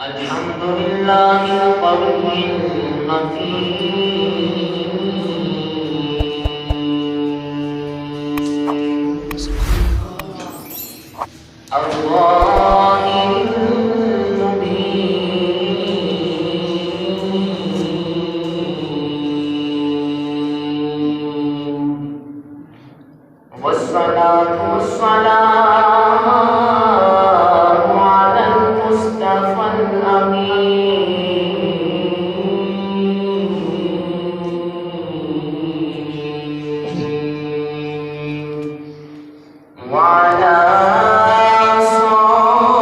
الحمد لله القوي المتين الظاهر المبين والصلاة والسلام على المصطفى الأمين وعلى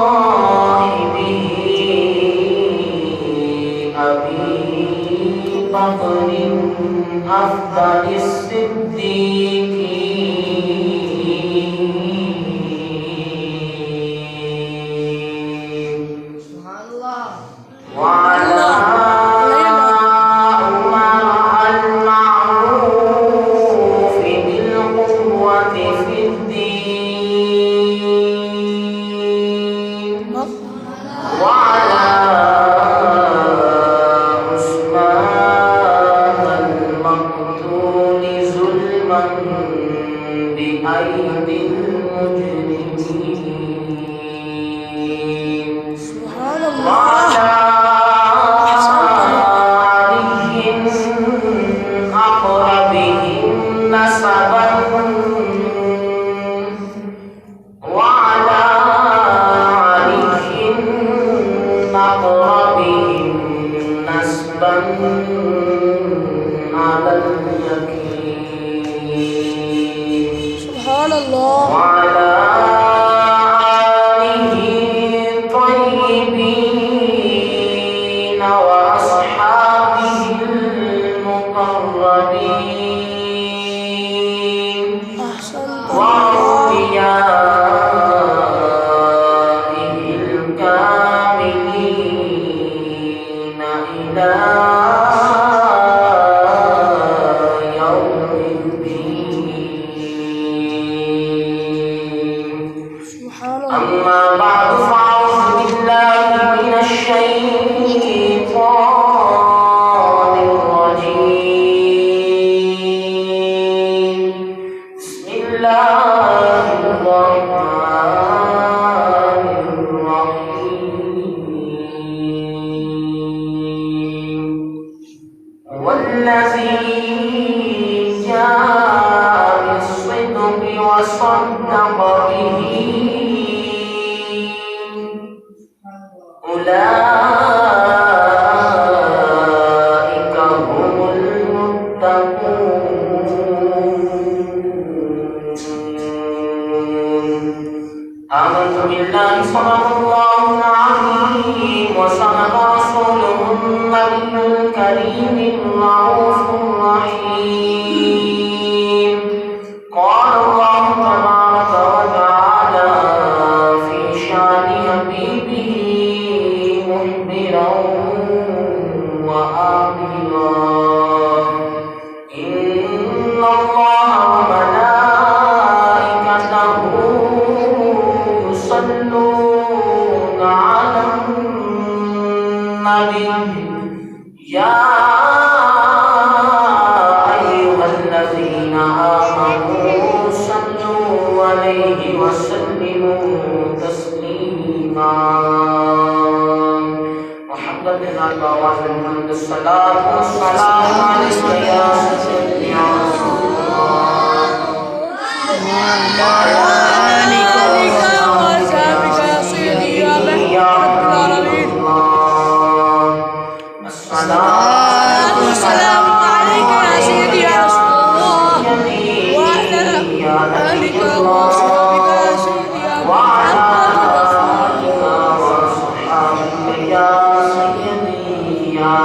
صاحبه أبي بكر أفضل الصديقين وعلى أمراء المعروف بالقوة في الدين وعلى عثمان المقتول ظلما بأيدي المجرمين وعلى علي أقربهم نسبا وعلى علي أقربهم نسبا على اليقين سبحان الله وعلى آله الطيبين وأصحابه المقربين أحسنت وأوليائه الكاملين إلى يوم الدين سبحان الله أما بعد فأعوذ بالله من الشيطان الرجيم بسم الله الرحمن الرحيم والذي جاء بالصدق وصدق به أولئك هم المتقون آمنت بالله صدق الله العظيم وصدق رسوله النبي الكريم الرؤوف الرحيم قال الله تبارك وتعالى في شان حبيبه مخبرا وآمرا إن الله وملائكته يصلون على النبي يا أيها الذين آمنوا صلوا عليه وسلموا تسليما محمد الصلاة والسلام عليك يا سيدي يا رسول الله وعلى آلك وصحبك يا سيدي يا رب العالمين الصلاة والسلام عليك يا سيدي يا رسول الله وعلى آلك وصحبك يا سيدي يا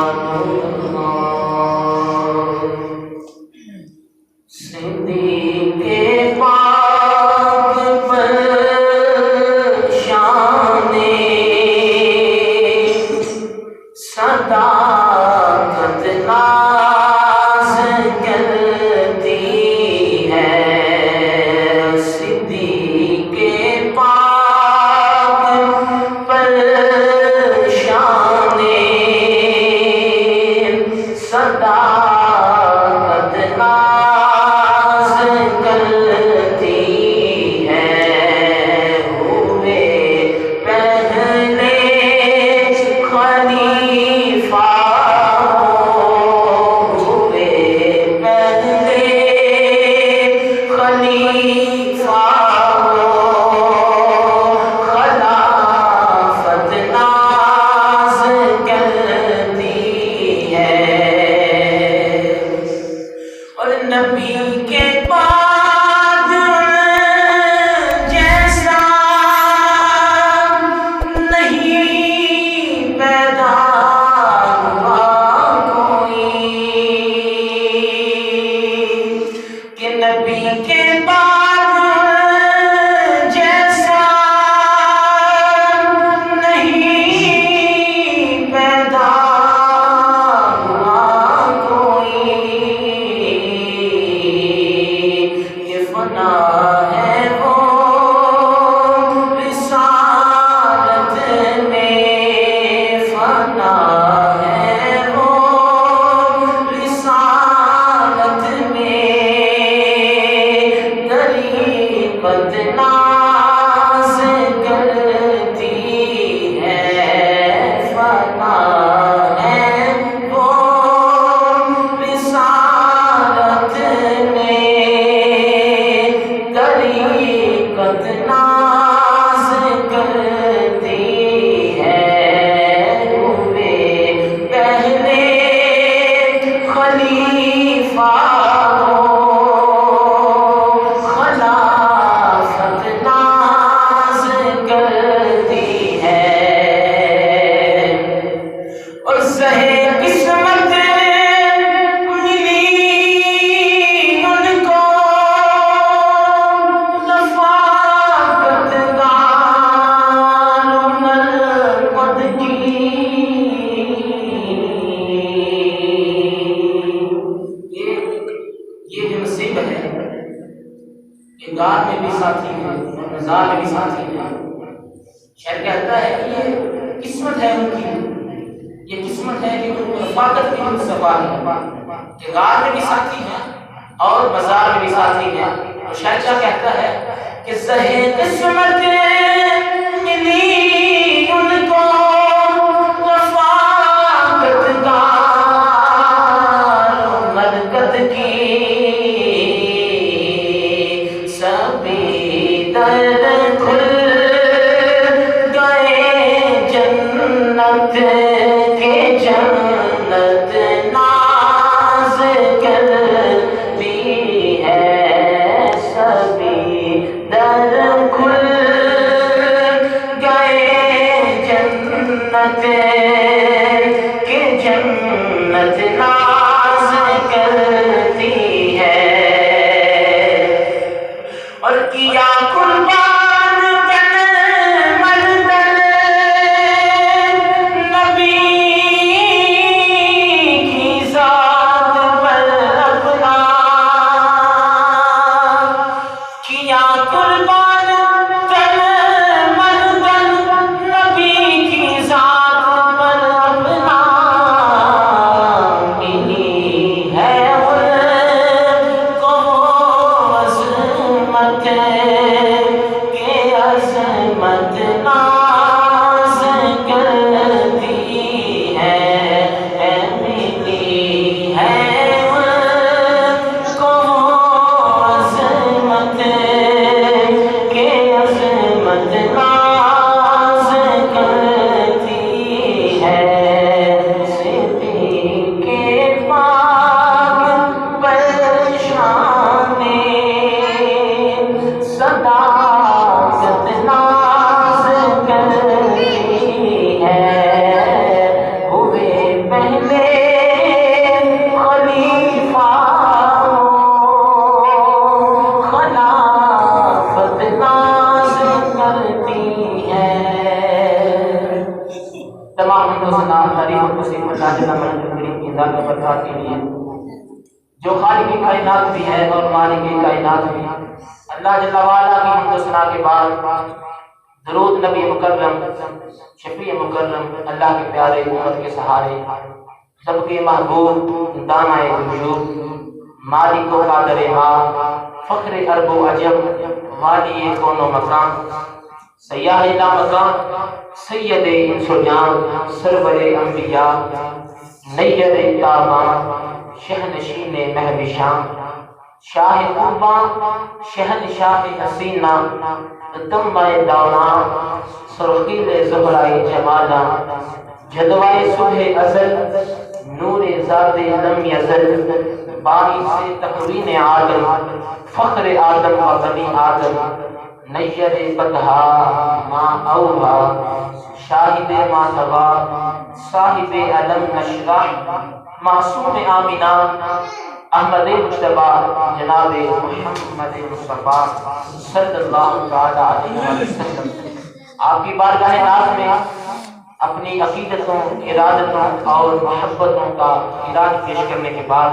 صدیق پاک ناز کرتی ہے فنا ہے وہ رسالت میں طریقت ناز کرتی ہے ہوئے پہلے خلیفہ گار میں بھی ساتھی ہیں اور مزار میں بھی ساتھی ہیں. شاعر کہتا ہے کہ یہ قسمت ہے ان کی، یہ قسمت ہے کہ ان کو رفاقت کی مصطفیٰ ہے کہ غار میں بھی ساتھی ہیں اور مزار میں بھی ساتھی ہیں. اور شاعر کیا کہتا ہے کہ زہے قسمت ملی ان کو رفاقت گار مدقت کی در کھل گئے جنت کے جنت ناز کرتی ہے سبھی در کھل گئے جنت کے جنت ناز کرتی ہے اور کیا قربان تن مردن نبی کی ذات پر اپنا کیا قربان تن مردن نبی کی ذات پر اپنا ملی ہے ان کو عظمت کہ عظمت ناز کرتی ہے ملی ہے ان کو عظمت کہ عظمت ناز کرتی ہے صدیق پاک پریشانی صداقت ناز کرتی ہے ہوئے پہلے خلیفہ خلافت ناز کرتی ہے. تمام ہندوستان تعریف و تسلیم اللہ جل کریم کی ذات و برکات کے لیے جو خالق کائنات بھی ہے اور مالک کائنات بھی. اللہ جل وعلا کی حمد و ثنا کے بعد درود نبی مکرم شفیع مکرم اللہ کے پیارے امت کے سہارے سب کے محبوب دانائے وجود مالک و قادر ماں فخر عرب و عجم والی کون و مکان سیاح لامکان سید انس و جان سرور انبیاء نیر تاباں شہنشین محو شام شاہ قرباں شہنشاہ حسینہ تمہ دوران سرخیل زہرائی جمالہ جدوائے صبح ازل نور ذات لم یزل باعث تقوین آدم فخر آدم و بنی آدم نیر بدہا ما اوہا شاہد ما تغا صاحب علم نشرح معصوم آمینہ احمد مجتبی جناب محمد مصطفیٰ صلی اللہ علیہ وسلم آپ کی بارگاہ ناز میں اپنی عقیدتوں ارادتوں اور محبتوں کا علاج پیش کرنے کے بعد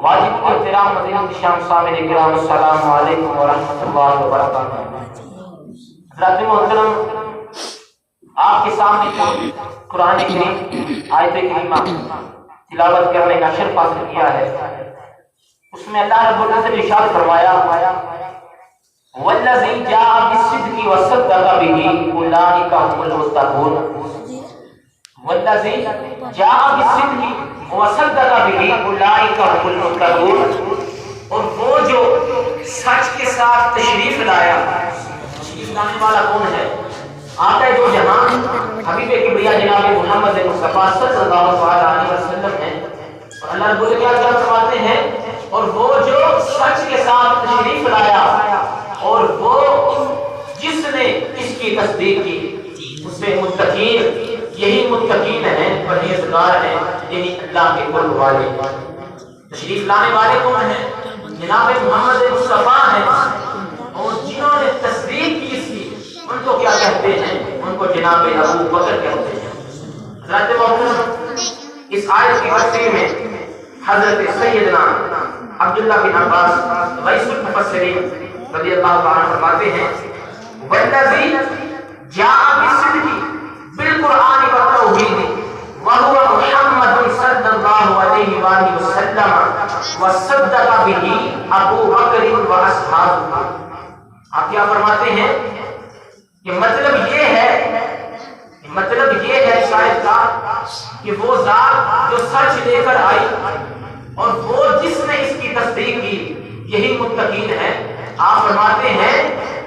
واجب احترام مدینہ شام سامع کرام السلام علیکم ورحمۃ اللہ وبرکاتہ. حضرات محترم، آپ کے سامنے قرآن کریم آیت کریمہ تلاوت کرنے کا شرف حاصل کیا ہے. اس میں اللہ رب العزت نے ارشاد فرمایا والذی جاء بالصدق وصدق به اولئک هم المتقون والذی جاء بالصدق وصدق به اولئک هم المتقون اور وہ جو سچ کے ساتھ تشریف لایا، تشریف لانے والا کون ہے؟ آقا دو جہان حبیب کبریا جناب محمد مصطفیٰ صلی اللہ علیہ وسلم ہیں، اور اللہ رب العزت کیا فرماتے ہیں، اور وہ جو سچ کے ساتھ تشریف لایا اور وہ جس نے اس کی تصدیق کی اس سے متقین، یہی متقین ہیں، پرہیزگار ہیں، یہی اللہ کے قرب والے۔ تشریف لانے والے کون ہیں؟ جناب محمد مصطفیٰ ہیں، اور جنہوں نے تصدیق کی اس کی ان کو کیا کہتے ہیں؟ ان کو جناب ابو بکر کہتے ہیں۔ حضرت محترم اس آیت کی تفسیر میں حضرت سیدنا عبداللہ بن عباس رئیس المفسرین رضی اللہ تعالیٰ فرماتے ہیں والذی جاء بالصدق بالقرآن والتوحید وهو محمد صلی اللہ علیہ وآلہ وسلم وصدق به ابو بکر واصحابہ۔ آپ کیا فرماتے ہیں کہ مطلب یہ ہے شاید کا کہ وہ ذات جو سچ لے کر آئی اور وہ جس نے اس کی تصدیق کی یہی متقین ہے۔ آپ فرماتے ہیں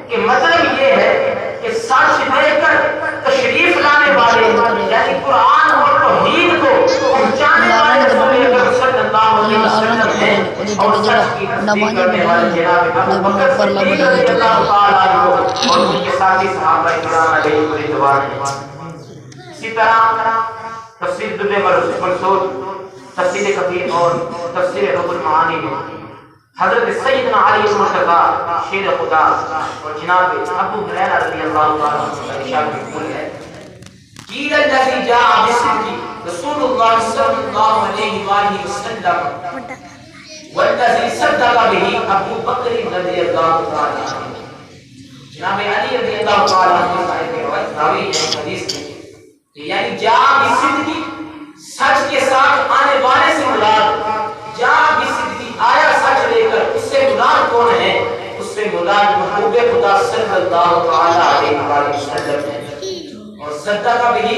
کہ مطلب یہ ہے کہ سچ لے کر تشریف لانے والے یعنی قرآن اور توحید کو پہنچانے والے رسول اکرم صلی اللہ علیہ وسلم ہیں، اور سچ کی تصدیق کرنے والے جناب ابو بکر صدیق رضی اللہ تعالیٰ عنہ اور ان کے ساتھی صحابہ کرام علیہم رضوان ہیں۔ اسی طرح تفسیر در منصور، تفسیر کبیر اور تفسیر روح المعانی میں حضرت سیدنا علی المرتضیٰ شیر خدا اور جناب ابو ہریرہ رضی اللہ تعالیٰ عنہ کا ارشاد مقبول ہے قیل الذی جاء بالصدق رسول اللہ صلی اللہ علیہ وآلہ وسلم والذی صدق به ابو بکر رضی اللہ تعالیٰ عنہ۔ جناب علی رضی اللہ تعالیٰ عنہ کی روایت راوی ہے حدیث میں، یعنی جاء بالصدق سچ کے ساتھ آنے والے سے مراد، جاء بالصدق آیا سچ لے کر، اس سے مراد کون ہے؟ اس سے مراد محبوب خدا صلی اللہ تعالی علیہ وآلہ وسلم ہے، اور صدق بھی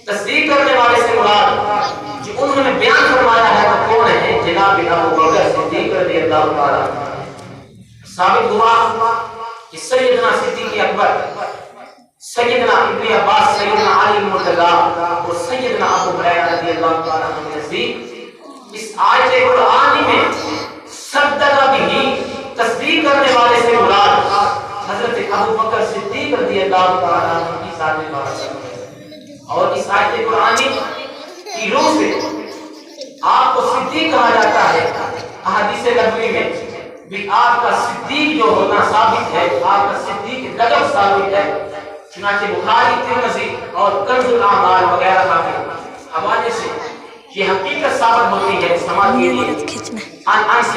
تصدیق کرنے والے سے مراد جو انہوں نے بیان فرمایا ہے وہ کون ہے؟ جناب ابو بکر صدیق رضی اللہ تعالی عنہ۔ ثابت ہوا کہ سیدنا صدیق اکبر، سیدنا ابن عباس، سیدنا علی المرتضیٰ اور سیدنا ابو ہریرہ رضی اللہ تعالی عنہ کے نزدیک اس آیت قرآنی میں صدق بھی تصدیق کرنے والے سے مراد حضرت ابو بکر صدیق رضی اللہ تعالی عنہ کی ذات مبارک ہے، اور اس آیت قرآنی کی روح سے آپ کو صدیق کہا جاتا ہے۔ احادیث نبوی میں بھی آپ کا صدیق جو ہونا ثابت ہے، آپ کا صدیق لقب ثابت ہے، چنانچہ بخاری، ترمذی اور کنز الاعمال وغیرہ کا حوالے سے یہ حقیقت ثابت ہوتی ہے۔ سماعت کیجیے عن انس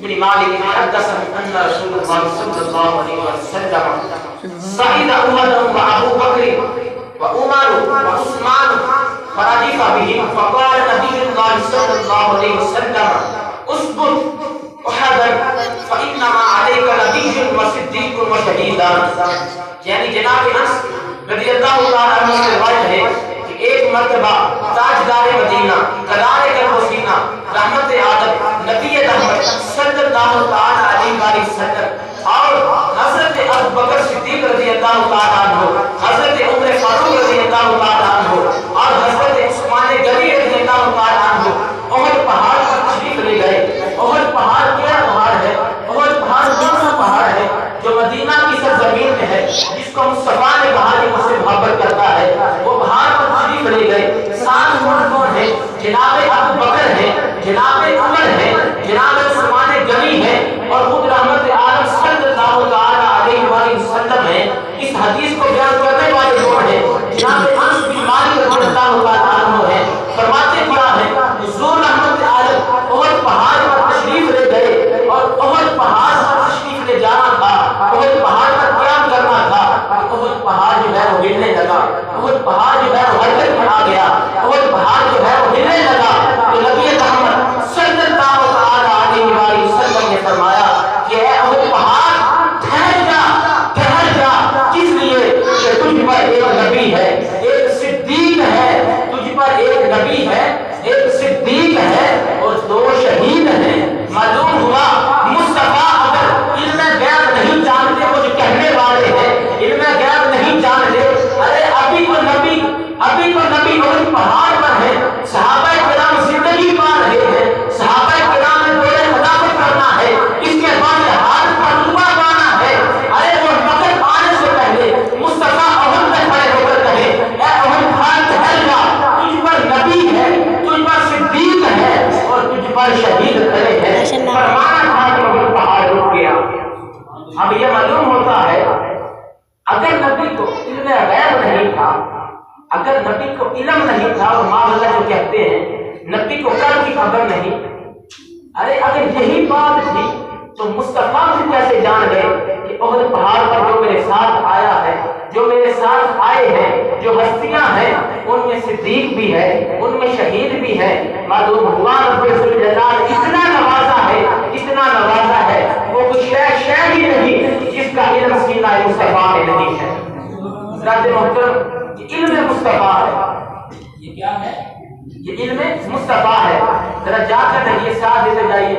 بن مالک حدثنا ان رسول اللہ صلی اللہ علیہ وسلم صعد احد وابو بکر وعمر وعثمان فردف بهم فقال نبی اللہ صلی اللہ علیہ وسلم اثبت احدا فانما علیک نبی وصدیق وشہیدان۔ یعنی جناب انس رضی اللہ تعالیٰ عنہ سے روایت ہے کہ ایک مرتبہ تاجدار مدینہ، قلار کلبسینہ، رحمت عالم، نبی رحمت صلی اللہ تعالیٰ علیہ وسلم اور حضرت ابو بکر صدیق رضی اللہ تعالیٰ عنہ، حضرت عمر فاروق رضی اللہ تعالیٰ عنہ اور حضرت عثمان غنی رضی اللہ تعالیٰ عنہ احد پہاڑ پر تشریف لے گئے۔ احد پہاڑ کیا پہاڑ ہے؟ احد پہاڑ کون سا پہاڑ ہے جو مدینہ کی سرزمین میں ہے، جس کو مصطفیٰ نے کہا کہ مجھ سے محبت کرتا ہے؟ وہ پہاڑ پر تشریف لے گئے۔ ساتھ کون ہے؟ جناب ابو بکر ہے، جناب عمر ہے، جناب عثمان غنی ہے اور خود رحمت عالم صلی اللہ تعالی علیہ وآلہ وسلم ہے۔ اس حدیث کو بیان کرنے والے کون ہیں؟ جناب انس بن مالک رضی اللہ تعالی عنہ ہے۔ فرماتے کیا ہے؟ حضور رحمت عالم احد پہاڑ پر تشریف لے گئے اور احد پہاڑ پر تشریف لے جانا تھا، احد پہاڑ پر قیام کرنا تھا۔ احد پہاڑ جو ہے وہ ہلنے لگا، احد پہاڑ جو ہے وہ حرکت میں آ گیا، احد پہاڑ جو ہے وہ ہلنے لگا تو نبی محمد صلی اللہ تعالی علیہ وسلم نے فرمایا کہ اے احد پہاڑ اگر نبی کو علم نہیں تھا اور معاذ جو کہتے ہیں نبی کو کل کی خبر نہیں، ارے اگر یہی بات تھی تو مصطفیٰ سے کیسے جان گئے کہ احد پہاڑ پر جو میرے ساتھ آیا ہے، جو میرے ساتھ آئے ہیں، جو ہستیاں ہیں، ان میں صدیق بھی ہے، ان میں شہید بھی ہے، معلوم ہوا رب الجلال اتنا نوازا ہے، اتنا نوازا ہے، وہ کوئی شے ہی نہیں جس کا علم سینہ مصطفیٰ میں نہیں ہے۔ حضرات محترم، یہ علم مصطفیٰ ہے، یہ کیا ہے؟ یہ علم مصطفیٰ ہے۔ ذرا جا کر یہ ساتھ دیتے جائیے،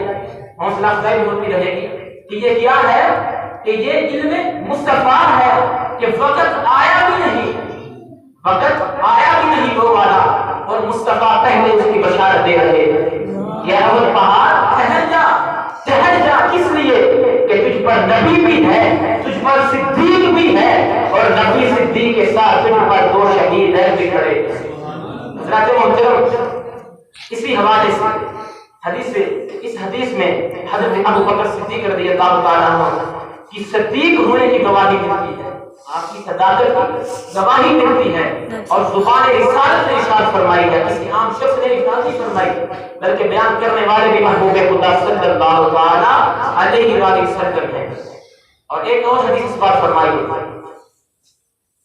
حوصلہ افزائی ہوتی رہے گی کہ یہ کیا ہے، کہ یہ علم مصطفیٰ ہے کہ وقت آیا بھی نہیں، وقت آیا بھی نہیں وہ والا، اور مصطفیٰ پہلے اس کی بشارت دے رہے کہ احد پہاڑ ٹھہر جا، کس لیے کہ تجھ پر نبی بھی ہے، تجھ پر صدیق بھی ہے، اور نبی صدیق کے ساتھ تجھ پر دو شہید ہیں بھی کھڑے۔ حضرات محترم، اسی حوالے سے اس حدیث میں حضرت ابو بکر صدیق رضی اللہ تعالیٰ عنہ کی صدیق ہونے کی گواہی ملتی ہے، آپ کی صداقت کی گواہی ملتی ہے، اور زبان رسالت نے ارشاد فرمائی ہے، کسی عام شخص نے ارشاد نہیں فرمائی بلکہ بیان کرنے والے بھی محبوب خدا صلی اللہ تعالیٰ علیہ وآلہ وسلم ہیں۔ اور ایک اور حدیث اس بات فرمائی ہے،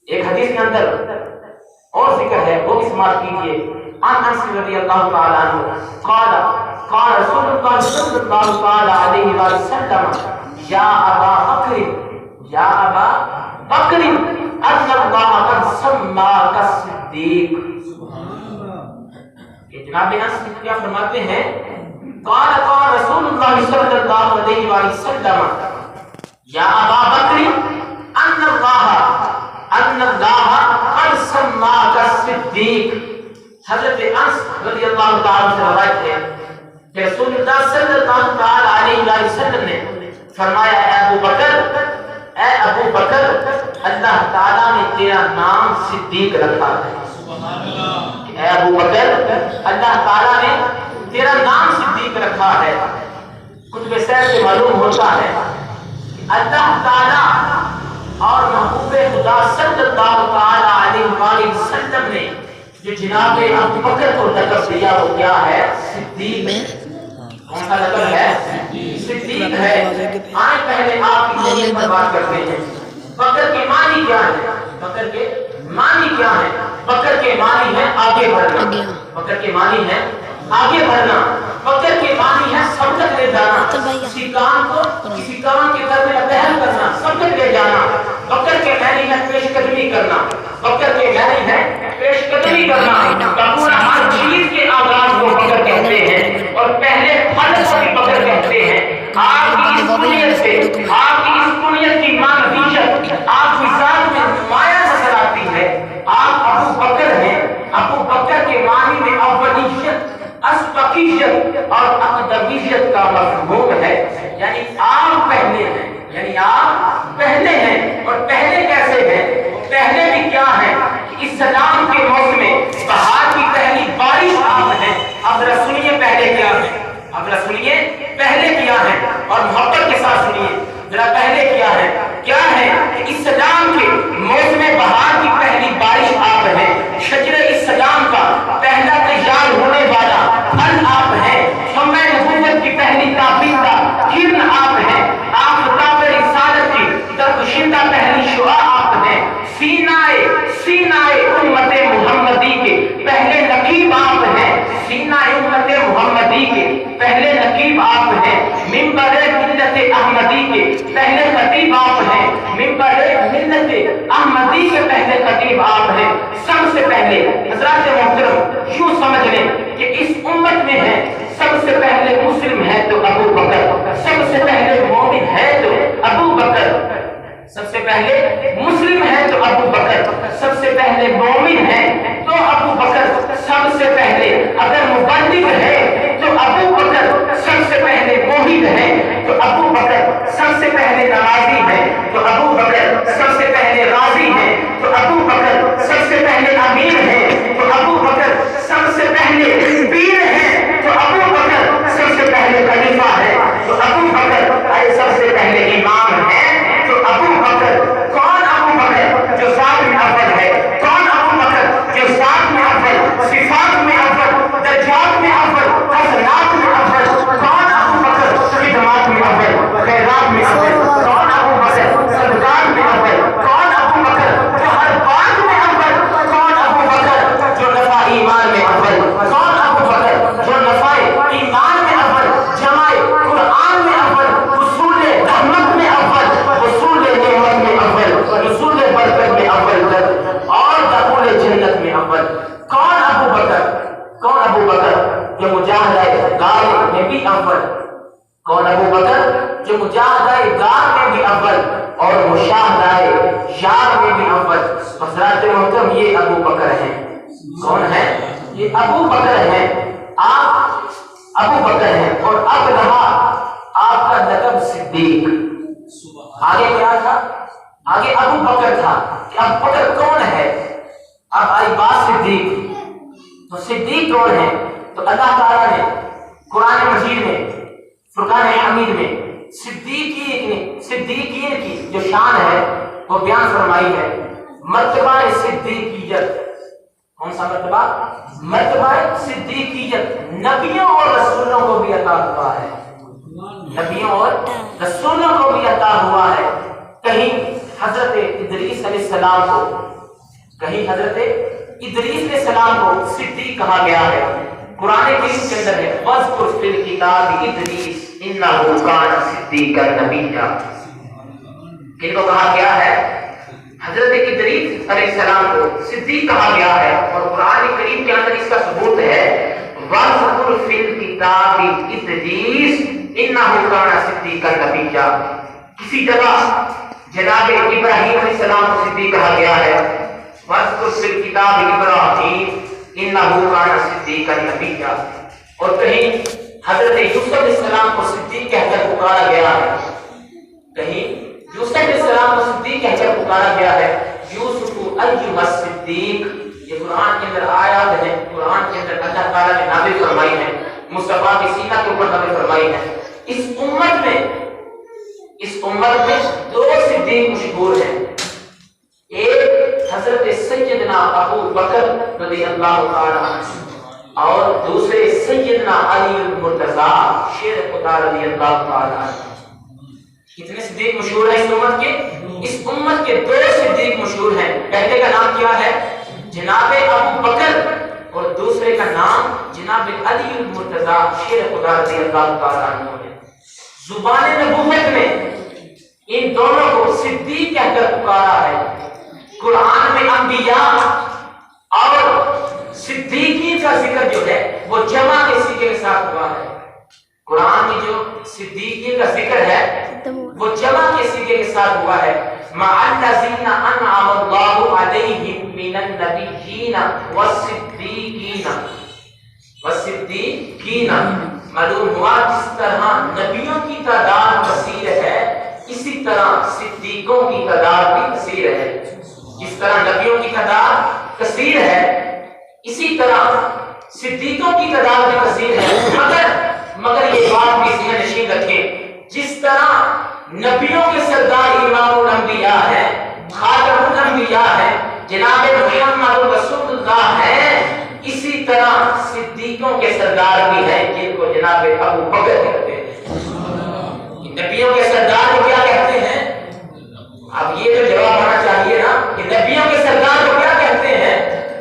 ایک حدیث کے اندر اور ذکر ہے، وہ بھی سماعت کیجیے۔ عن انس رضی اللہ تعالیٰ عنہ قال رسول اللہ صلی اللہ تعالیٰ علیہ وآلہ وسلم یا ابا بکر ان اللہ قد سماک الصدیق۔ کہ جناب انس کیا فرماتے ہیں، قال رسول اللہ صلی اللہ علیہ وآلہ وسلم یا ابا بکر ان اللہ قد سماک الصدیق۔ حضرت انس رضی اللہ تعالیٰ سے روایت ہے کہ رسول اللہ صلی اللہ تعالیٰ علیہ وسلم نے فرمایا، اے ابو بکر اللہ تعالیٰ نے تیرا نام صدیق رکھا ہے۔ اے ابو بکر اللہ تعالیٰ نے تیرا نام صدیق رکھا ہے۔ کتب سیر سے معلوم ہوتا ہے کہ اللہ تعالیٰ اور محبوب خدا صلی اللہ تعالیٰ علیہ وآلہ وسلم نے جو جناب ابو بکر کو لقب دیا وہ کیا ہے؟ صدیق۔ کون سا لقب ہے؟ صدیق ہے۔ آئے پہلے آپ کی زندگی پر بات کرتے ہیں، بکر کے معنی کیا ہے؟ بکر کے معنی کیا ہے؟ بکر کے معنی ہے آگے بڑھنا، بکر کے معنی ہے آگے بڑھنا، بکر کے معنی ہے سبقت لے جانا، کسی کام کے درمیان پہل کرنا، سبقت لے جانا۔ بکر کے معنی ہے پیش قدمی کرنا، بکر کے معنی ہے پیش قدمی کرنا۔ پورا ہر چیز کے آغاز کو بکر کہتے ہیں، اور پہلے پھل کو بھی بکر کہتے ہیں۔ آپ کی اس کنیت سے، آپ کی اس کنیت کی معرفت آپ کی ذات میں نمایاں نظر آتی ہے۔ آپ ابو بکر ہیں، ابو بکر کے معنی میں اولیت، اسبقیت اور اقدمیت کا مفہوم ہے، یعنی آپ پہلے ہیں، یعنی آپ پہلے ہیں۔ اور پہلے کیسے ہیں؟ پہلے بھی کیا ہے کہ اسلام کے موسم میں بہار کی پہلی بارش آپ ہیں۔ اب رسولیے پہلے کیا ہے، اب رسولیے پہلے کیا ہے، اور محبت کے ساتھ سنیے ذرا، پہلے کیا ہے؟ کیا ہے کہ اسلام کے موسم بہار کی پہلی بارش آپ ہیں، شجر اسلام کا پہلا تیار ہونے والا پھل آپ ہیں، شمع نبوت کی پہلی تابندہ کرن آپ ہیں، آفتاب رسالت کی درخشندہ پہلی شعاع آپ ہیں، سینائے امت محمدی کے پہلے نقیب آپ ہیں، سینہ امت محمدی کے پہلے نقیب آپ ہیں، منبر ملت احمدی کے پہلے خطیب آپ ہیں، منبر ملت احمدی کے پہلے خطیب آپ ہیں۔ سب سے پہلے حضرات محترم یوں سمجھ لیں کہ اس امت میں ہے سب سے پہلے مسلم ہے تو ابو بکر، سب سے پہلے مومن ہے تو ابو بکر، سب سے پہلے مسلم ہے تو ابو بکر، سب سے پہلے مومن ہے تو ابو بکر، سب سے پہلے اگر مبلغ ہے تو ابو بکر، سب سے پہلے موحد ہے تو ابو بکر، سب سے پہلے نمازی ہے تو ابو بکر، سب سے پہلے راضی ہے تو ابو بکر، سب سے پہلے امیر ہے تو ابو بکر، سب سے پہلے پیر ہے تو ابو بکر، سب سے پہلے خلیفہ ہے تو ابو بکر، سب سے پہلے امام ہے تو ابو بکر۔ کون ابو بکر جو ذات میں اول ہے؟ کون ابو بکر جو حضرات محترم یہ ابو بکر ہیں. کون ہے؟ یہ ابو بکر ہیں. آپ ابو بکر ہیں اور اب رہا آپ کا لقب صدیق. آگے کیا تھا؟ آگے ابو بکر تھا. اب بکر کون ہے؟ اب آئی بات صدیق. تو صدیق کون ہے؟ تو اللہ تعالیٰ نے قرآن مجید میں فرقان حمید میں صدیقین کی جو شان ہے وہ بیان فرمائی ہے. مرتبہ صدیقیت. کون سا مرتبہ؟ مرتبہ صدیقیت نبیوں اور رسولوں کو بھی عطا ہوا ہے. نبیوں اور رسولوں کو بھی عطا ہوا ہے. کہیں حضرت ادریس علیہ السلام کو صدیق کہا گیا ہے. قرآن کریم کے اندر ہے وَاذْكُرْ فِي الْكِتَابِ إِدْرِيسَ إِنَّهُ كَانَ صِدِّيقًا نَبِيًّا. کن کو کہا گیا ہے؟ حضرت ادریس علیہ السلام کو صدیق کہا گیا ہے. اور قرآن کریم کے اندر اس کا ثبوت ہے وَاذْكُرْ فِي الْكِتَابِ إِدْرِيسَ إِنَّهُ كَانَ صِدِّيقًا نَبِيًّا. کسی جگہ جناب ابراہیم علیہ السلام کو صدیق کہا گیا ہے. وَاذْكُرْ فِي الْكِتَابِ إِبْرَاهِيمَ إِنَّهُ كَانَ صِدِّيقًا نَبِيًّا. اور کہیں حضرت یوسف علیہ السلام کو صدیق کہہ کر پکارا گیا ہے. کہیں یوسف علیہ السلام کو صدیق کہہ کر پکارا گیا ہے. یوسف ایھا الصدیق. یہ قرآن کے اندر آیات ہیں. قرآن کے اندر اللہ تعالیٰ نے نازل فرمائی ہے. مصطفیٰ کی سینہ کے اوپر نازل فرمائی ہے. اس امت میں دو صدیق مشہور ہیں. ایک حضرت سیدنا ابو بکر رضی اللہ تعالی عنہ اور دوسرے سیدنا علی المرتضی شیر خدا رضی اللہ تعالی عنہ. کتنے صدیق مشہور ہیں اس امت کے؟ اس امت کے دو صدیق مشہور ہیں. پہلے کا نام کیا ہے؟ جناب ابو بکر. اور دوسرے کا نام جناب علی المرتضی شیر خدا رضی اللہ تعالی عنہ ہے. زبان نبوت میں ان دونوں کو صدیق کہہ کر پکارا ہے. قرآن میں انبیاء اور صدیقین کا ذکر جو ہے وہ جمع کے سیغے کے ساتھ ہوا ہے. قرآن میں جو صدیقین کا ذکر ہے وہ جمع کے سیغے کے ساتھ ہوا ہے. مع الذین انعم اللہ علیہم من النبیین والصدیقین. معلوم ہوا جس طرح نبیوں کی تعداد کثیر ہے اسی طرح صدیقوں کی تعداد بھی کثیر ہے. جس طرح نبیوں کی تعداد کثیر ہے اسی طرح صدیقوں کی تعداد بھی کثیر ہے. مگر یہ بات بھی ذہن نشین رکھیں جس طرح نبیوں کے سردار امام الانبیاء ہیں خاتم الانبیاء ہیں جناب محمد رسول اللہ ہیں اسی طرح صدیقوں کے سردار بھی ہیں جن کو جناب ابو بکر کہتے ہیں. نبیوں کے سردار کو کیا کہتے ہیں؟ اب یہ تو جواب آنا چاہیے نا کہ نبیوں کے سردار کو کیا کہتے ہیں؟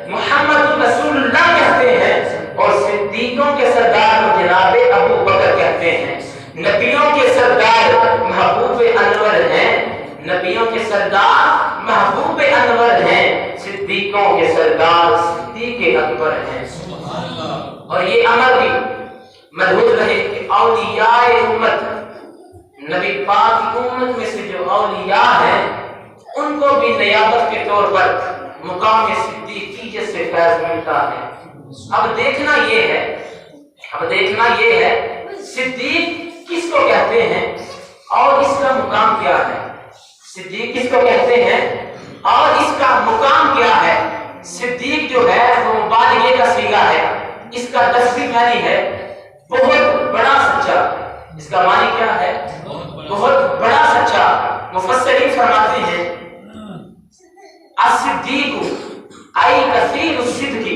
محمد رسول اللہ کہتے ہیں. اور صدیقوں کے سردار کو جناب ابو بکر کہتے ہیں. نبیوں کے سردار محبوب انور ہیں. نبیوں کے سردار محبوب انور ہیں. صدیقوں کے سردار صدیق اکبر ہیں. اور یہ امر بھی ملحوظ رہے کہ اولیاء امت نبی پاک کی امت میں سے جو اولیاء ہیں ان کو بھی نیابت کے طور پر مقام صدیقیت سے فیض ملتا ہے. اب دیکھنا یہ ہے صدیق کس کو کہتے ہیں اور اس کا مقام کیا ہے. صدیق کس کو کہتے ہیں اور اس کا مقام کیا ہے. صدیق جو ہے وہ مبالغے کا صیغہ ہے. اس کا لفظی معنی ہے بہت بڑا سچا. اس کا معنی کیا ہے؟ بہت بڑا سچا. مفسرین فرماتے ہیں الصدیق ای کثیر الصدق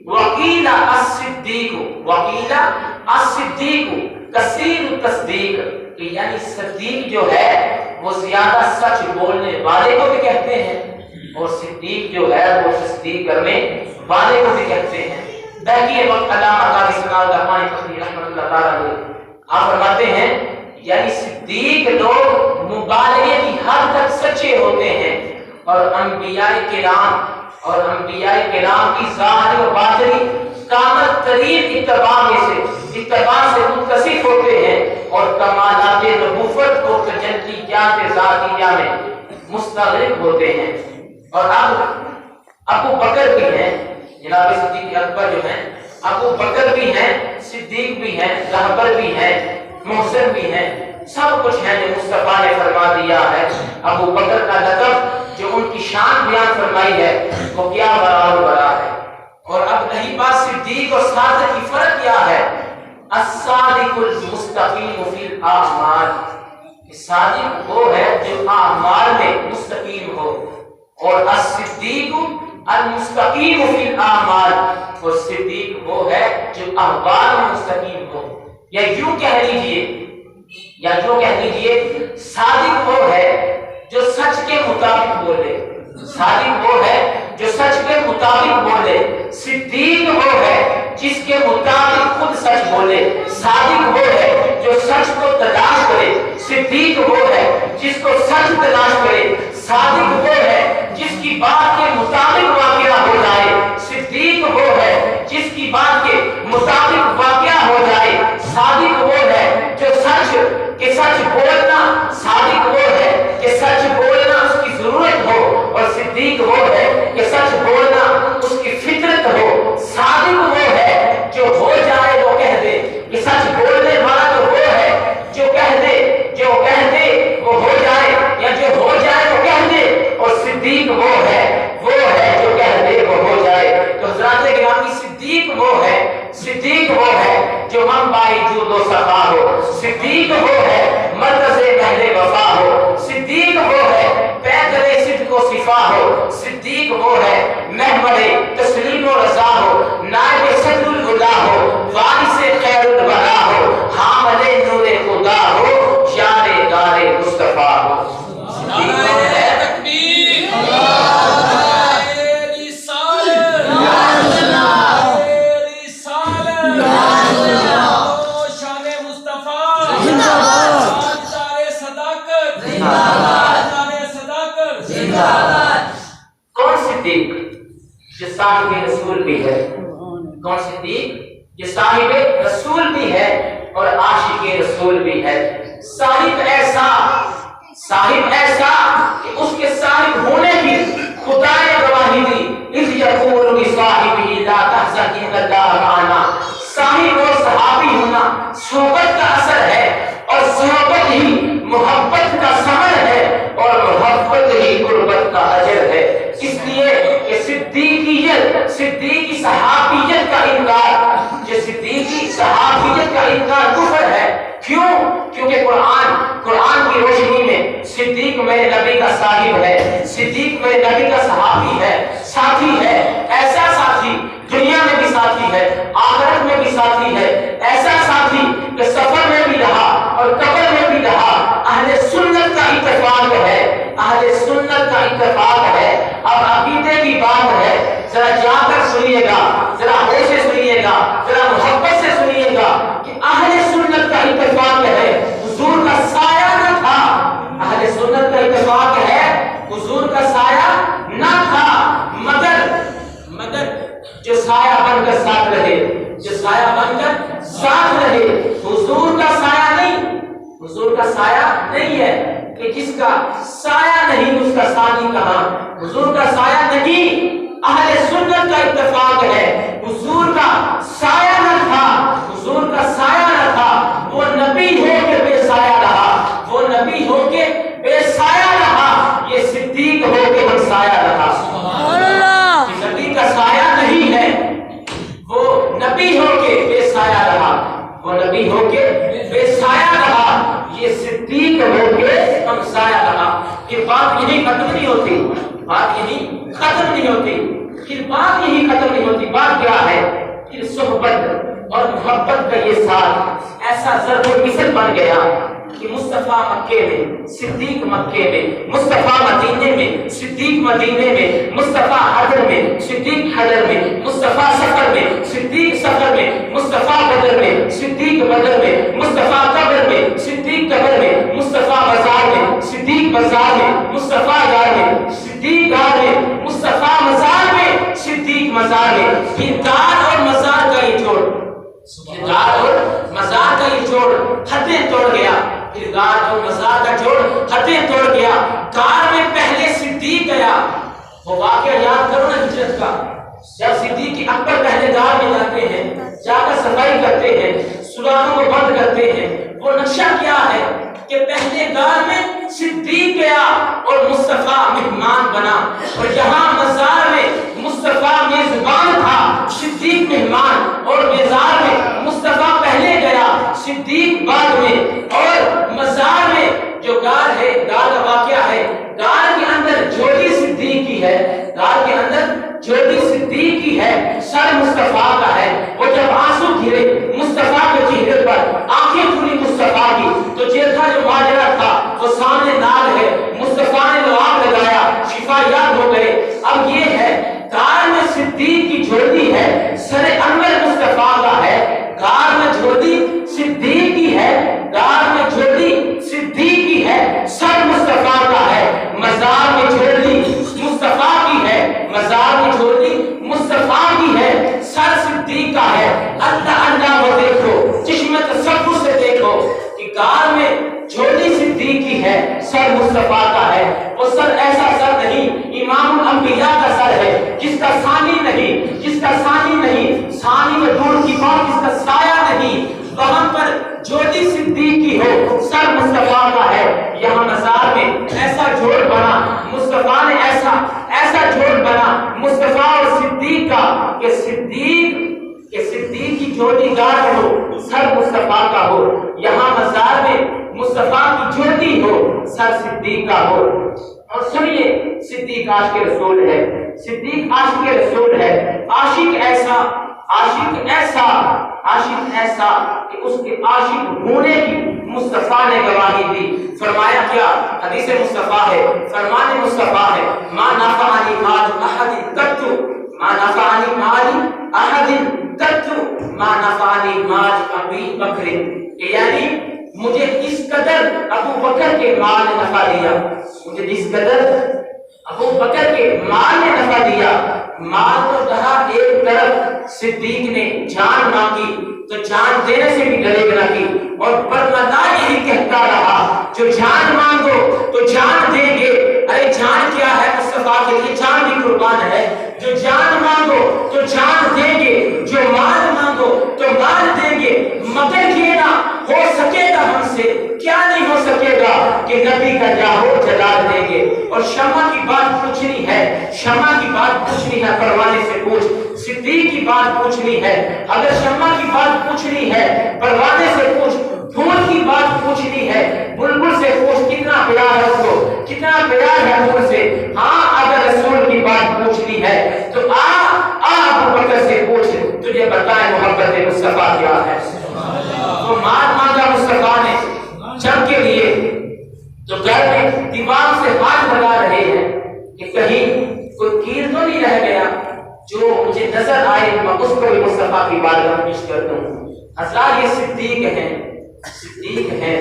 وقیل الصدیق کثیر التصدیق. یعنی صدیق جو ہے وہ زیادہ سچ بولنے والے کو بھی کہتے ہیں اور صدیق جو ہے وہ تصدیق کرنے والے کو بھی کہتے ہیں. بہقی وقت علامہ قاضی ثناء الرحمن فقیہ رحمۃ اللہ تعالی علیہ آپ فرماتے ہیں یعنی صدیق لوگ مبالغے کی حد تک سچے ہوتے ہیں اور انبیاء کرام کی ظاہری و باطنی کامل ترین اتباع سے متصف ہوتے ہیں اور کمالات نبوت کو تجلیات ذاتیہ میں مستغرق ہوتے ہیں. اور اب ابو بکر بھی ہیں، جناب صدیق اکبر جو ہیں، ابو بکر بھی ہیں، صدیق بھی ہیں، رہبر بھی ہیں، محسن بھی ہیں، سب کچھ ہے جو مصطفیٰ نے فرما دیا ہے۔ ابو بکر کا لقب جو ان کی شان بیان فرمائی ہے وہ کیا بڑا اور بڑا ہے۔ اور اب رہی بات صدیق اور صادق کی فرق کیا ہے؟ الصادق المستقیم فی الاعمال، صادق وہ ہے جو اعمال میں مستقیم ہو، اور الصدیق المستقیم فی الاعمال، اور صدیق وہ ہے جو احوال میں مستقیم ہو۔ یا یوں کہہ لیجئے صادق وہ ہے جو سچ کے مطابق بولے، صادق وہ ہے جو سچ کے مطابق بولے، صدیق وہ ہے جس کے مطابق خود سچ بولے، صادق وہ ہے جو سچ کو تلاش کرے، صدیق وہ ہے جس کو سچ تلاش کرے، صادق وہ ہے جس کی بات کے مطابق واقعہ ہو جائے، صدیق وہ ہے جس کی بات کے مطابق واقعہ ہو جائے، صادق وہ ہے جو سچ بولنا، صادق وہ ہے کہ سچ بولنا اس کی ضرورت ہو، اور صدیق وہ ہے کہ سچ بولنا اس کی فطرت ہو، صادق وہ ہے جو ہو جائے وہ کہہ دے، کہ سچ بولنے والا تو وہ ہے جو کہہ دے وہ ہو جائے، یا جو ہو جائے وہ کہہ دے، اور صدیق وہ ہے جو کہہ دے وہ ہو جائے۔ تو حضرات گرامی، صدیق وہ ہے جو منبع جود و صفا ہو، صدیق وہ ہے مرکز اہل وفا ہو، صدیق وہ ہے پیکر صدق و صفا ہو، صدیق وہ ہے محمل تسلیم و رضا ہو، نائب صدر الہدا ہو، وارث خیر الورا ہو، حامل نور خدا ہو، یار غار مصطفیٰ ہو۔ کون صدیق؟ جو صاحب رسول بھی ہے، کون صدیق؟ جو صاحب رسول بھی ہے اور عاشق رسول بھی ہے، صاحب ایسا کہ اس کے صاحب ہونے کی خدا نے گواہی دی، اذ یقول لصاحبہ لا تحزن ان اللہ معنا، صاحب اور صحابی ہونا صحبت کا اثر ہے، اور صحبت ہی محبت کا ثمر ہے، اور محبت ہی قربت کا اجر ہے۔ اس لیے کہ صدیقی صحابیت کا انکار، جو صدیقی صحابیت کا انکار کفر ہے۔ کیوں؟ کیونکہ قرآن کی روشنی میں صدیق میرے نبی کا صاحب ہے، صدیق میرے نبی کا صحابی ہے، ساتھی ہے، ایسا ساتھی دنیا میں بھی ساتھی ہے، آخرت میں بھی ساتھی ہے، ایسا ساتھی کہ سفر میں بھی رہا اور قبر میں بھی رہا۔ اہل سنت کا اتفاق ہے، اہل سنت کا اتفاق ہے۔ اب عقیدے کی بات ہے، ذرا جا کر سنیے گا، ذرا ہوش سے سنیے گا، ذرا محبت سے سنیے گا کہ اہل سنت کا اتفاق ہے حضور کا سایہ نہ تھا، اہل سنت کا اتفاق ہے حضور کا سایہ نہ تھا، مگر جو سایہ بن کر ساتھ رہے، جو سایہ بن کر ساتھ رہے، حضور کا سایہ نہیں، حضور کا سایہ نہیں ہے کہ جس کا سایہ نہیں اس کا ساتھی کہاں، حضور کا سایہ نہیں، اہل سنت کا اتفاق ہے حضور کا سایہ نہ تھا، حضور کا سایہ نہ تھا، وہ نبی ہو کے بے سایہ رہا، وہ نبی ہو کے بے سایہ رہا، یہ صدیق ہو کے ہم سایہ رہا۔ نبی کا سایہ نہیں ہے، وہ نبی ہو کے بے سایہ رہا، وہ نبی ہو کے بے سایہ رہا، یہ صدیق ہو کے ہم سایہ رہا۔ یہ بات یہی ختم نہیں ہوتی، بات یہی ختم نہیں ہوتی، پھر بات یہی ختم نہیں ہوتی، بات کیا ہے؟ پھر صحبت اور محبت کا یہ ساتھ ایسا ضرب المثل بن گیا کہ مصطفیٰ مکے میں، صدیق مکے میں، مصطفیٰ مدینے میں، صدیق مدینے میں، مصطفیٰ حجر میں، صدیق حجر میں، مصطفیٰ سفر میں، صدیق سفر میں، مصطفیٰ بدر میں، صدیق بدر میں، مصطفیٰ قبر میں، صدیق قبر میں، مصطفیٰ بازار میں، صدیق بازار میں، مصطفیٰ غار میں، صدیق غار میں، مصطفیٰ مزار میں، صدیق مزار میں۔ یہ غار اور مزار کا یہ جوڑ، یہ غار اور مزار کا یہ جوڑ حدیں توڑ گیا، پھر غار اور مزار کا جوڑ حدیں توڑ گیا۔ غار میں پہلے صدیق گیا، وہ واقعہ یاد کرو نا ہجرت کا، جب صدیق اکبر پہلے دار میں جاتے ہیں، جا کر صفائی کرتے ہیں، سوراخوں کو بند کرتے ہیں، وہ نقشہ کیا ہے کہ پہلے دار میں صدیق گیا اور مصطفیٰ مہمان بنا، اور یہاں مزار میں مصطفیٰ میزبان تھا، صدیق مہمان، اور مزار میں مصطفیٰ پہلے گیا، صدیق بعد میں، اور مزار میں جو غار ہے، غار کا واقعہ ہے، غار کے اندر جھولی صدیق کی ہے، غار کے اندر جھولی صدیق کی ہے، سر مصطفیٰ کا ہے، وہ جب آنسو گرے مصطفیٰ کے چہرے پر، آنکھیں کھلی مصطفیٰ کی، تو چیرکھا جو ماجرا تھا وہ سامنے نال ہے، مصطفیٰ نے لعاب لگایا، شفا یاب ہو گئے۔ اب یہ ہے غار میں صدیق کی جھولی ہے، سر انور مصطفیٰ کا ہے، غار میں جھولی صدیق کی ہے، غار میں جھولی صدیق کی ہے، سر مصطفیٰ کا ہے، مزار میں جھولی مصطفیٰ کی ہے، مزار میں جھولی مصطفیٰ کی ہے، سر صدیق کا ہے۔ اللہ اللہ وہ دیکھو، چشم تصور سے دیکھو کہ غار میں جھولی صدیق کی ہے، سر مصطفیٰ کا ہے۔ وہ سر ایسا سر نہیں، امام الانبیاء کا سر ہے، جس کا ثانی نہیں، جس کا ثانی نہیں، ثانی میں دور کی بات، جس کا سایہ نہیں، وہاں پر جھولی صدیق کی ہو، سر مصطفیٰ کا ہے۔ یہاں مزار میں ایسا جوڑ بنا، مصطفیٰ نے ایسا جوڑ بنا مصطفیٰ اور صدیق کا کہ صدیق کی جھولی غار میں ہو، سر مصطفیٰ کا ہو، یہاں مزار میں مصطفیٰ کی جھولی ہو، سر صدیق کا ہو۔ اور سنیے، صدیق عاشق رسول ہے، صدیق عاشق رسول ہے، عاشق ایسا کہ اس کے عاشق ہونے کی مصطفیٰ نے گواہی دی۔ فرمایا کیا؟ حدیث مصطفیٰ ہے، فرمان مصطفیٰ ہے، ما نفعنی مال احد قط، ما نفعنی مال احد قط، ما نفعنی مال ابی بکر، یعنی مجھے اس قدر ابو بکر کے مال نے نفع دیا، مجھے اس قدر ابو بکر کے مال نے نفع دیا۔ مال تو کہا ایک طرف صدیق نے جان مانگی تو جان دینے سے بھی ڈرے نہ کی، اور برملا یہی کہتا رہا جو جان مانگو تو جان دیں گے۔ ارے جان کیا ہے؟ مصطفیٰ کے لیے جان بھی قربان ہے۔ جو جان مانگو تو جان دیں گے، جو مال مانگو تو مال دیں گے، مگر یہ نہ ہو سکے گا ہم سے، کیا نہیں ہو سکے گا کہ نبی کا جاہو جلال دیں گے۔ اور شمع کی بات پوچھنی ہے، شمع کی بات پوچھنی ہے، پروانے سے پوچھ، صدیق کی بات پوچھنی ہے، اگر شمع کی بات پوچھنی ہے پروانے سے پوچھ، پھول کی بات پوچھنی ہے بلبل سے پوچھ، کتنا پیار ہے اس کو، کتنا پیار ہے پھول سے۔ ہاں اگر رسول کی بات پوچھنی ہے تو ابو بکر سے پوچھ، تجھے بتائیں محبت مصطفیٰ کیا ہے۔ تو مال مانگا مصطفیٰ نے جنگ کے لیے، تو گھر میں دیوار سے ہاتھ لگا رہے ہیں کہ کہیں کوئی تیر تو نہیں رہ گیا جو مجھے نظر آئے، میں اس کو بھی مصطفیٰ کی بارگاہ میں پیش کر دوں۔ حضرات یہ صدیق ہیں، صدیق ہیں۔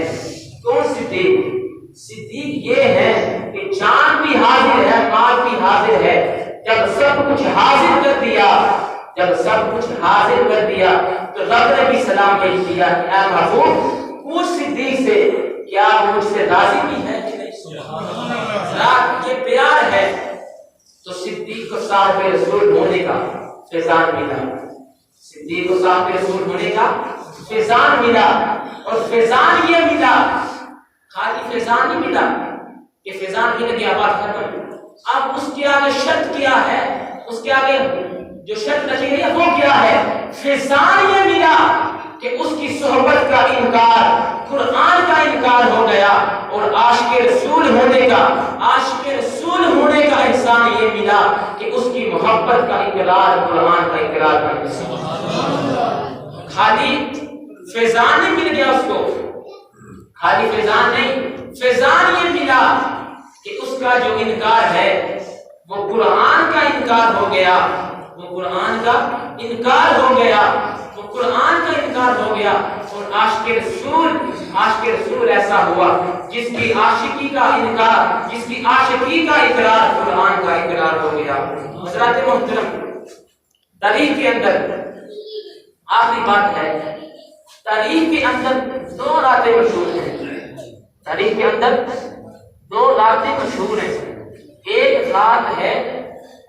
کون صدیق؟ صدیق یہ ہے کہ جان بھی حاضر ہے، مال بھی حاضر ہے۔ جب سب کچھ حاضر کر دیا، جب سب کچھ حاضر کر دیا تو رب نے بھی سلام بھیج دیا کہ اے محبوب پوچھ صدیق سے کیا وہ مجھ سے راضی بھی ہے کہ نہیں۔ حضرات یہ پیار ہے۔ تو صدیق کو صاحب رسول ہونے کا فیضان ملا، صدیق کو صاحب رسول ہونے کا فیضان ملا، اور فیضان یہ ملا، خالی فیضان نہیں ملا کہ فیضان مل گیا بات ختم۔ اب اس کے آگے شرط کیا ہے، اس کے آگے جو شرط رکھی گئی ہے وہ کیا ہے؟ فیضان یہ ملا کہ اس کی صحبت کا انکار، قرآن کا انکار ہو گیا، اور عاشق رسول ہونے کا، عاشق رسول ہونے کا احسان یہ ملا کہ اس کی محبت کا اقرار، قرآن کا اقرار کر دیا۔ خالی فیضان نہیں مل گیا اس کو، خالی فیضان نہیں، فیضان یہ ملا کہ اس کا جو انکار ہے وہ قرآن کا انکار ہو گیا، وہ قرآن کا انکار ہو گیا، وہ قرآن کا انکار ہو گیا۔ اور عاشق رسول ایسا ہوا جس کی عاشقی کا انکار، جس کی عاشقی کا اقرار قرآن کا اقرار ہو گیا۔ حضرات محترم، تاریخ کے اندر آخری بات ہے، تاریخ کے اندر دو راتیں مشہور ہیں، تاریخ کے اندر دو راتیں مشہور ہیں۔ ایک رات ہے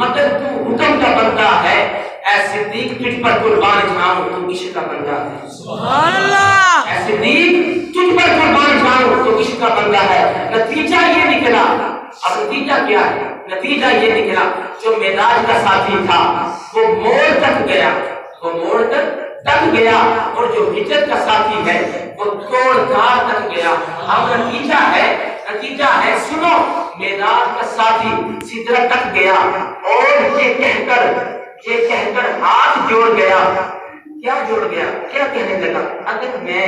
مگر تو حکم کا بندہ ہے، اے صدیق تجھ پر قربان جاؤں تو عشق کا بندہ ہے۔ سبحان اللہ۔ اے صدیق تجھ پر قربان جاؤں تو عشق کا بندہ ہے۔ نتیجہ یہ نکلا، اب نتیجہ کیا ہے؟ نتیجہ یہ نکلا جو معراج کا ساتھی تھا وہ موڑ تک گیا، وہ موڑ تک گیا، اور جو ہجرت کا ساتھی ہے وہ توڑ دھار تک گیا۔ اب نتیجہ ہے سنو، معراج کا ساتھی سدرہ تک گیا اور یہ کہہ کر ہاتھ جوڑ گیا۔ کیا جوڑ گیا؟ کیا کہنے لگا؟ اگر میں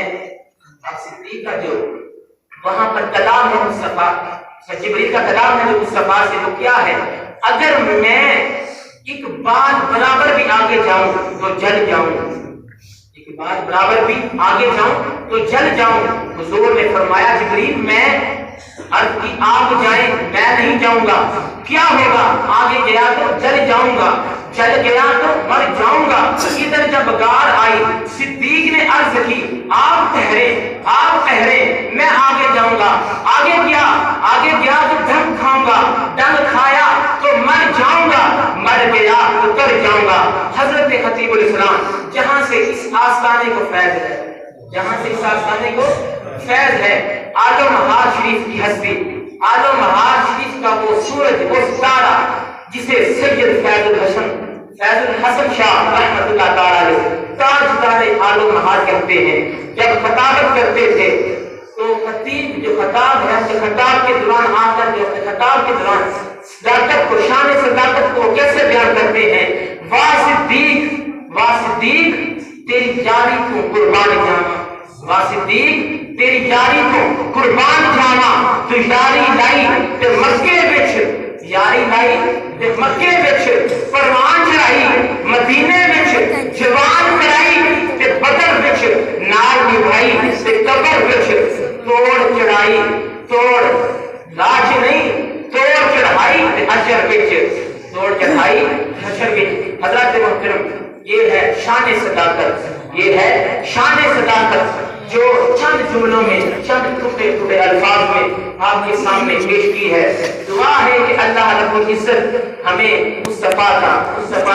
صدیق کا جو وہاں پر کلام ہے مصطفیٰ، جبریل کا کلام ہے جو مصطفیٰ سے، وہ کیا ہے؟ اگر میں ایک بات برابر بھی آگے جاؤں تو جل جاؤں، ایک بات برابر بھی آگے جاؤں تو جل جاؤں۔ حضور نے فرمایا جبریل میں عرض کی آپ جائیں، میں نہیں جاؤں گا، کیا ہوگا؟ آگے گیا تو جل جاؤں گا، جل گیا تو مر جاؤں گا۔ ادھر جب غار آئی صدیق نے عرض کی آپ ٹھہرے میں آگے جاؤں گا۔ آگے گیا تو ڈنگ کھاؤں گا، ڈنگ کھایا تو مر جاؤں گا، مر گیا تو کر جاؤں گا۔ حضرت خطیب الاسلام جہاں سے اس آستانے کو فیض ہے، عالم بہار شریف کی ہستی، عالم بہار شریف کا وہ سورج، وہ ستارہ جسے سید فیض الحسن شاہ رحمۃ اللہ تعالی تاجدار عالم بہار کہتے ہیں۔ جب خطابت کرتے تھے تو خطیب جو خطاب ہے، خطاب کے دوران آ کر جو خطاب کے دوران صداقت کو، شان صداقت کو کیسے بیان کرتے ہیں؟ وا صدیق تیری جاری کو قربان جانا، وا صدیق تیری یاری کو قربان جانا، تو یاری لائی تے مکے وچ پروان چڑھائی، مدینے وچ جوان کرائی تے بدر وچ نال نبھائی تے قبر وچ توڑ چڑھائی، توڑ لاش نہیں، توڑ چڑھائی تے حشر وچ، توڑ چڑھائی حشر وچ۔ حضرات محترم، یہ ہے شان صداقت جو چند جملوں میں، چند ٹوٹے الفاظ میں آپ کے سامنے پیش کی ہے۔ دعا ہے کہ اللہ رب العزت ہمیں مصطفیٰ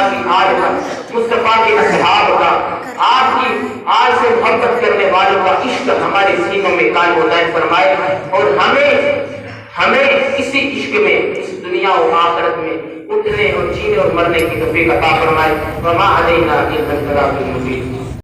کی آل کا، مصطفیٰ کے اصحاب کا، آپ کی آل سے محبت کرنے والوں کا عشق ہمارے سینوں میں قائم و دائم فرمائے، اور ہمیں اسی عشق میں اس دنیا و آخرت میں اٹھنے اور جینے اور مرنے کی توفیق عطا فرمائے۔ وما علینا الا البلاغ المبین۔